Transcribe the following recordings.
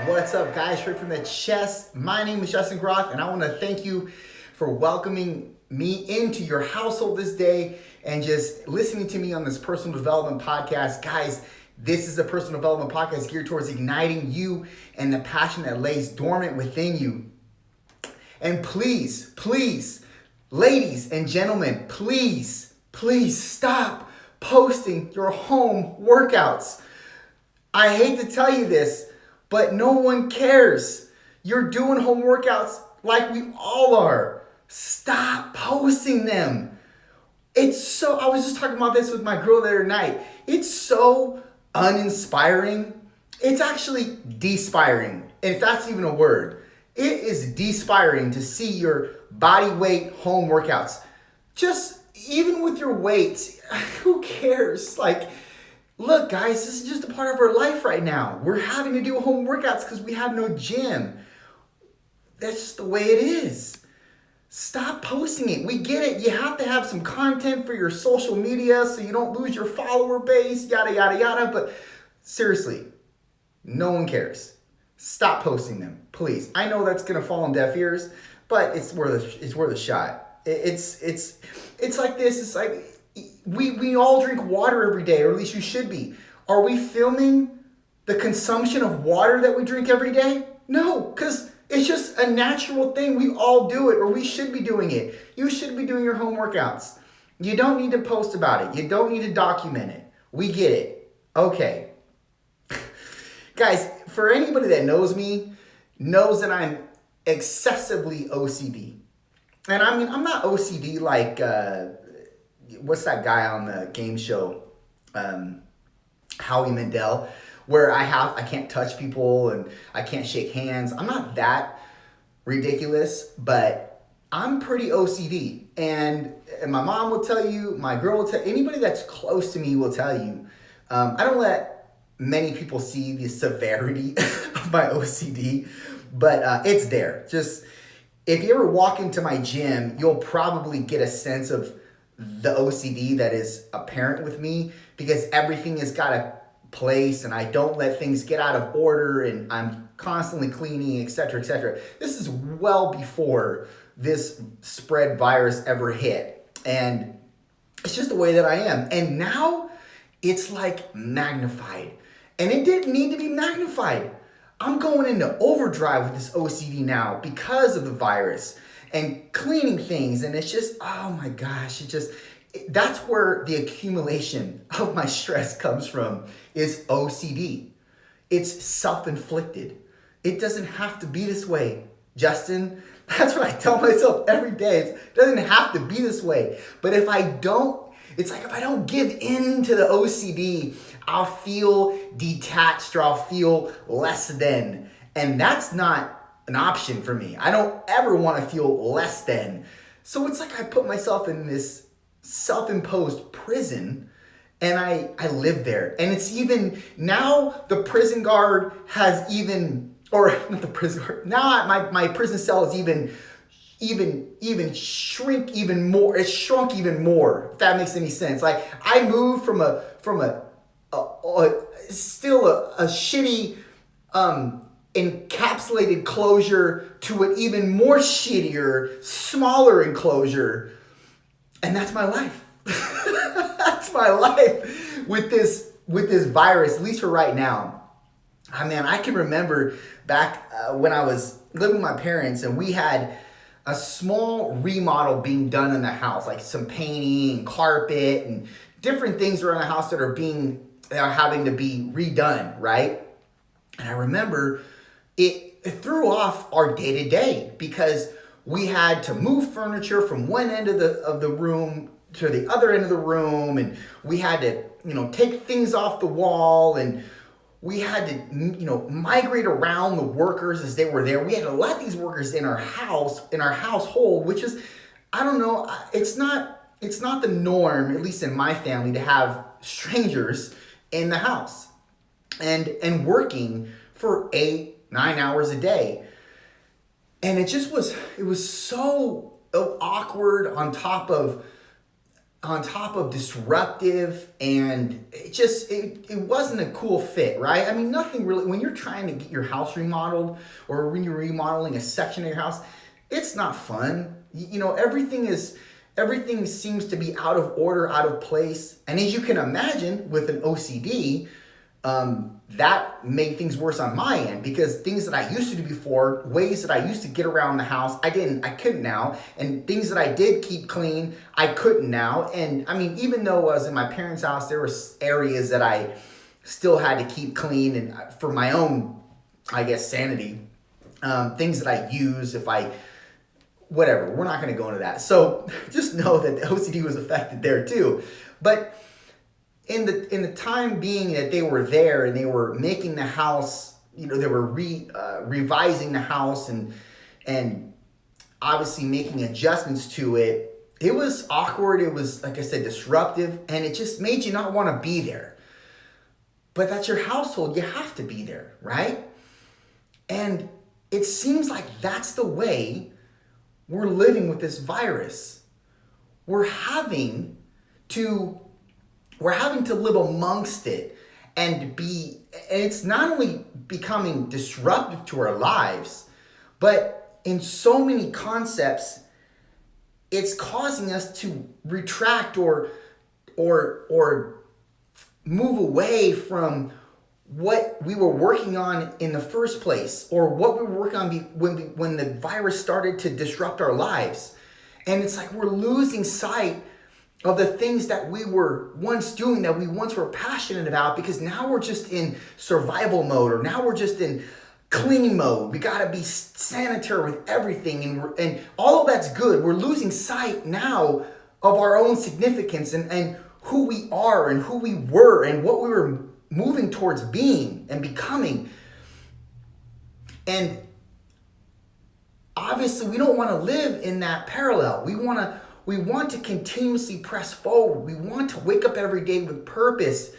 What's up, guys? Straight from the chest. My name is Justin Groth, and I want to thank you for welcoming me into your household this day and just listening to me on this personal development podcast. Guys, this is a personal development podcast geared towards igniting you and the passion that lays dormant within you. And please, ladies and gentlemen, please stop posting your home workouts. I hate to tell you this, but no one cares. You're doing home workouts like we all are. Stop posting them. I was just talking about this with my girl the other night. It's so uninspiring. It's actually despiring, if that's even a word. It is despiring to see your body weight home workouts. Just even with your weights, who cares? Look, guys, this is just a part of our life right now. We're having to do home workouts because we have no gym. That's just the way it is. Stop posting it. We get it. You have to have some content for your social media so you don't lose your follower base, yada, yada, yada. But seriously, no one cares. Stop posting them, please. I know that's going to fall on deaf ears, but it's worth a shot. It's like this. It's like we all drink water every day, or at least you should be. Are we filming the consumption of water that we drink every day? No, because it's just a natural thing. We all do it, or we should be doing it. You should be doing your home workouts. You don't need to post about it. You don't need to document it. We get it. Okay. Guys, for anybody that knows me, knows that I'm excessively OCD. And I mean, I'm not OCD like, what's that guy on the game show, Howie Mandel, where I can't touch people and I can't shake hands. I'm not that ridiculous, but I'm pretty OCD. And my mom will tell you, my girl will tell, anybody that's close to me will tell you, I don't let many people see the severity of my OCD, but it's there. Just, if you ever walk into my gym, you'll probably get a sense of the OCD that is apparent with me, because everything has got a place and I don't let things get out of order and I'm constantly cleaning, etc., etc. This is well before this spread virus ever hit. And it's just the way that I am. And now it's like magnified. And it didn't need to be magnified. I'm going into overdrive with this OCD now because of the virus and cleaning things. And it's just, oh my gosh, that's where the accumulation of my stress comes from, is OCD. It's self-inflicted. It doesn't have to be this way, Justin. That's what I tell myself every day. It doesn't have to be this way. But if I don't give in to the OCD, I'll feel detached or I'll feel less than. And that's not an option for me. I don't ever want to feel less than. So it's like I put myself in this self-imposed prison and I live there. And it's even, now the prison guard has even, or not the prison guard, now my prison cell is even shrink even more. It's shrunk even more, if that makes any sense. Like, I moved from a shitty encapsulated closure to an even more shittier, smaller enclosure. And that's my life. That's my life with this virus, at least for right now. I mean, I can remember back when I was living with my parents and we had a small remodel being done in the house, like some painting and carpet and different things around the house that are having to be redone, right? And I remember it threw off our day-to-day because we had to move furniture from one end of the room to the other end of the room, and we had to, take things off the wall, and we had to, migrate around the workers as they were there. We had to let these workers in our household, which is, I don't know, it's not the norm, at least in my family, to have strangers in the house and working for 8-9 hours a day. And it was so awkward, on top of on top of disruptive, and it wasn't a cool fit, right? I mean, nothing really, when you're trying to get your house remodeled or when you're remodeling a section of your house, it's not fun. You know, everything seems to be out of order, out of place. And as you can imagine with an OCD, that made things worse on my end, because things that I used to do before, ways that I used to get around the house, I couldn't now. And things that I did keep clean, I couldn't now. And I mean, even though I was in my parents' house, there were areas that I still had to keep clean, and for my own, I guess, sanity, things that I use, whatever, we're not going to go into that. So just know that the OCD was affected there too. But in the time being that they were there and they were making the house, you know, they were revising the house and obviously making adjustments to it, it was awkward. It was, like I said, disruptive, and it just made you not want to be there. But that's your household. You have to be there, right? And it seems like that's the way we're living with this virus. We're having to live amongst it, and it's not only becoming disruptive to our lives, but in so many concepts, it's causing us to retract or move away from what we were working on in the first place, or what we were working on when the virus started to disrupt our lives. And it's like we're losing sight of the things that we were once doing, that we once were passionate about, because now we're just in survival mode, or now we're just in clean mode. We gotta be sanitary with everything, and all of that's good. We're losing sight now of our own significance and who we are and who we were and what we were moving towards being and becoming. And obviously we don't want to live in that parallel. We want to continuously press forward. We want to wake up every day with purpose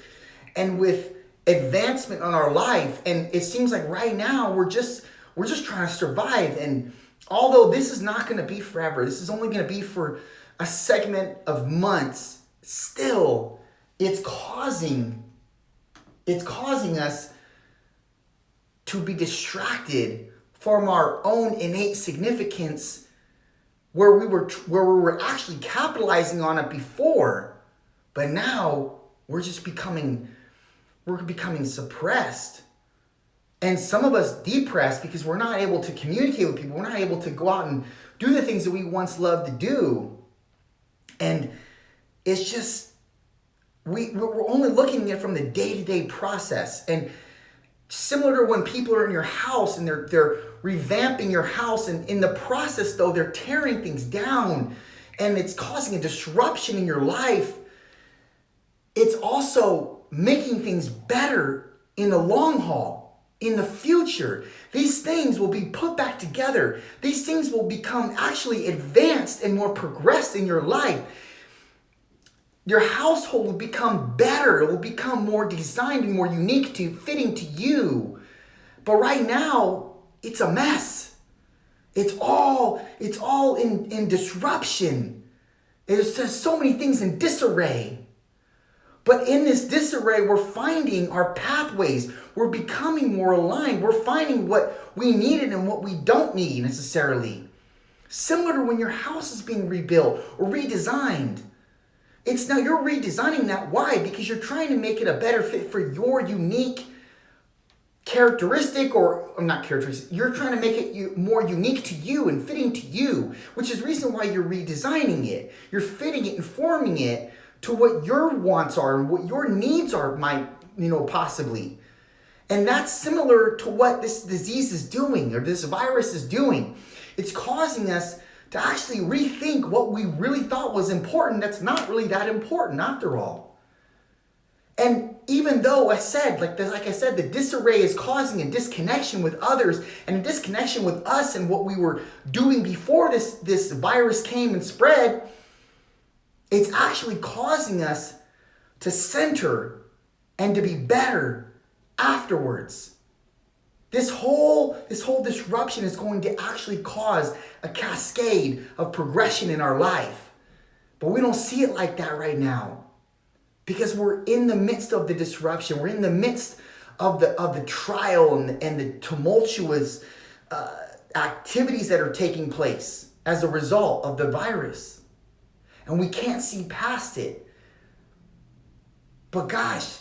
and with advancement on our life. And it seems like right now we're just trying to survive. And although this is not going to be forever, this is only going to be for a segment of months, still it's causing us to be distracted from our own innate significance, where we were actually capitalizing on it before, but now we're becoming suppressed, and some of us depressed, because we're not able to communicate with people. We're not able to go out and do the things that we once loved to do, and it's just we're only looking at it from the day-to-day process. And similar to when people are in your house and they're revamping your house, and in the process though they're tearing things down and it's causing a disruption in your life, it's also making things better in the long haul. In the future, these things will be put back together. These things will become actually advanced and more progressed in your life. Your household will become better. It will become more designed and more unique to fitting to you. But right now, it's a mess. It's all in disruption. There's just so many things in disarray. But in this disarray, we're finding our pathways. We're becoming more aligned. We're finding what we needed and what we don't need necessarily. Similar to when your house is being rebuilt or redesigned. It's now you're redesigning that. Why? Because you're trying to make it a better fit for your unique characteristic, or not characteristic. You're trying to make it more unique to you and fitting to you, which is the reason why you're redesigning it. You're fitting it and forming it to what your wants are and what your needs are, possibly. And that's similar to what this disease is doing, or this virus is doing. It's causing us to actually rethink what we really thought was important that's not really that important after all. And even though I said, like I said, the disarray is causing a disconnection with others and a disconnection with us and what we were doing before this virus came and spread, it's actually causing us to center and to be better afterwards. This whole disruption is going to actually cause a cascade of progression in our life. But we don't see it like that right now because we're in the midst of the disruption. We're in the midst of the trial and the tumultuous activities that are taking place as a result of the virus. And we can't see past it. But gosh,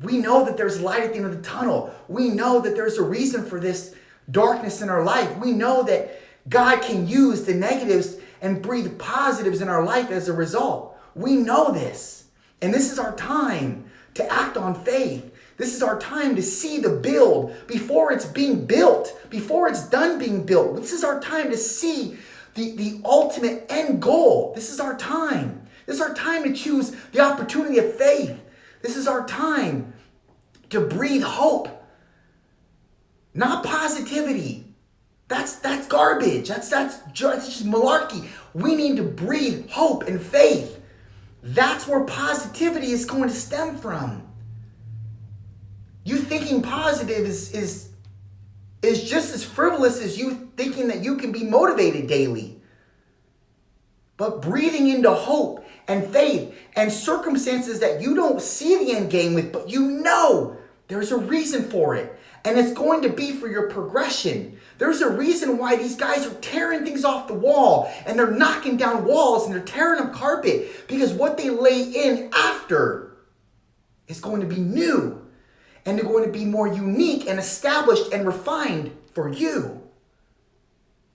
we know that there's light at the end of the tunnel. We know that there's a reason for this darkness in our life. We know that God can use the negatives and breathe positives in our life as a result. We know this. And this is our time to act on faith. This is our time to see the build before it's being built, before it's done being built. This is our time to see the ultimate end goal. This is our time. This is our time to choose the opportunity of faith. This is our time to breathe hope, not positivity. That's garbage. That's just malarkey. We need to breathe hope and faith. That's where positivity is going to stem from. You thinking positive is just as frivolous as you thinking that you can be motivated daily. But breathing into hope and faith and circumstances that you don't see the end game with, but you know there's a reason for it. And it's going to be for your progression. There's a reason why these guys are tearing things off the wall and they're knocking down walls and they're tearing up carpet, because what they lay in after is going to be new and they're going to be more unique and established and refined for you.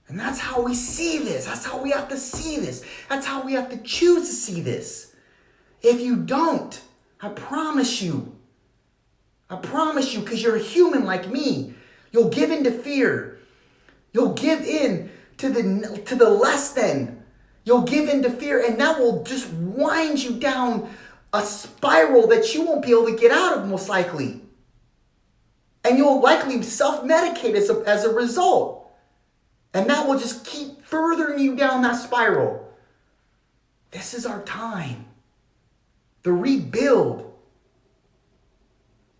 And that's how we see this. That's how we have to see this. That's how we have to choose to see this. If you don't, I promise you, because you're a human like me, you'll give in to fear. You'll give in to the less than. You'll give in to fear, and that will just wind you down a spiral that you won't be able to get out of, most likely. And you'll likely self-medicate as a result. And that will just keep furthering you down that spiral. This is our time. The rebuild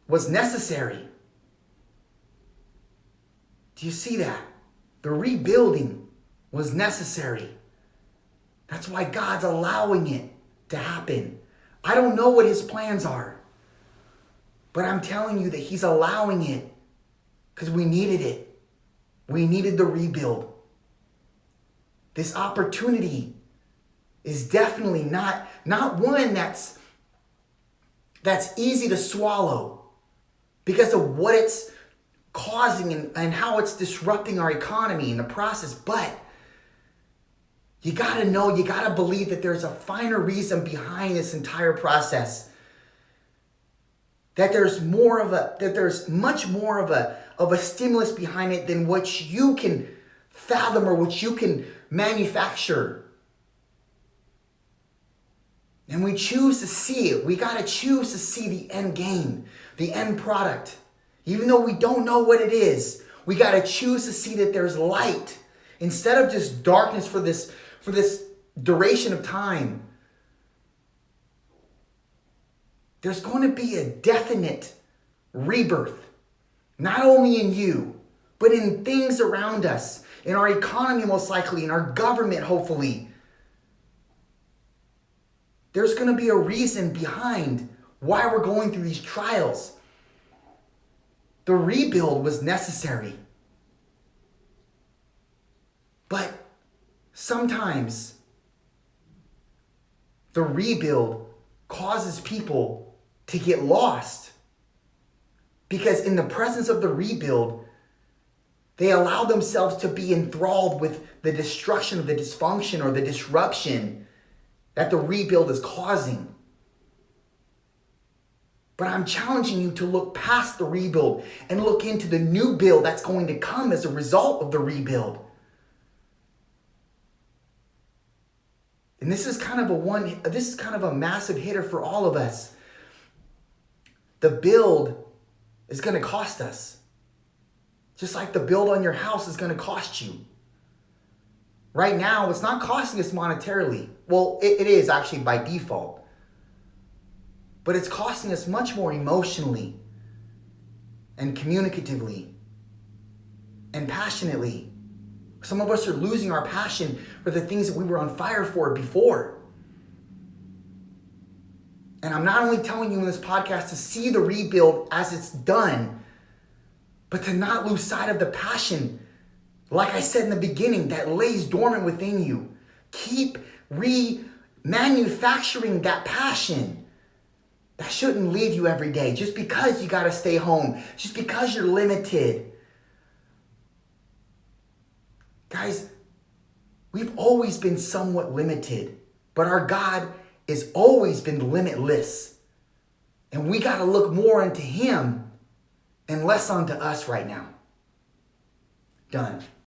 was necessary. Do you see that? The rebuilding was necessary. That's why God's allowing it to happen. I don't know what his plans are, but I'm telling you that he's allowing it because we needed it. We needed the rebuild. This opportunity is definitely not one that's easy to swallow because of what it's causing and how it's disrupting our economy in the process. But you gotta know, you gotta believe that there's a finer reason behind this entire process. That there's much more of a stimulus behind it than what you can fathom or what you can manufacture. And we choose to see it. We got to choose to see the end game, the end product. Even though we don't know what it is, we got to choose to see that there's light instead of just darkness for this duration of time. There's going to be a definite rebirth, not only in you, but in things around us, in our economy most likely, in our government hopefully. There's going to be a reason behind why we're going through these trials. The rebuild was necessary. But sometimes the rebuild causes people to get lost. Because in the presence of the rebuild, they allow themselves to be enthralled with the destruction of the dysfunction or the disruption that the rebuild is causing. But I'm challenging you to look past the rebuild and look into the new build that's going to come as a result of the rebuild. And this is kind of a massive hitter for all of us. The build is going to cost us. Just like the build on your house is going to cost you. Right now, it's not costing us monetarily. Well, it is actually by default. But it's costing us much more emotionally and communicatively and passionately. Some of us are losing our passion for the things that we were on fire for before. And I'm not only telling you in this podcast to see the rebuild as it's done, but to not lose sight of the passion, like I said in the beginning, that lays dormant within you. Keep remanufacturing that passion. That shouldn't leave you every day just because you got to stay home, just because you're limited. Guys, we've always been somewhat limited, but our God has always been limitless. And we got to look more into him and less onto us right now. Done.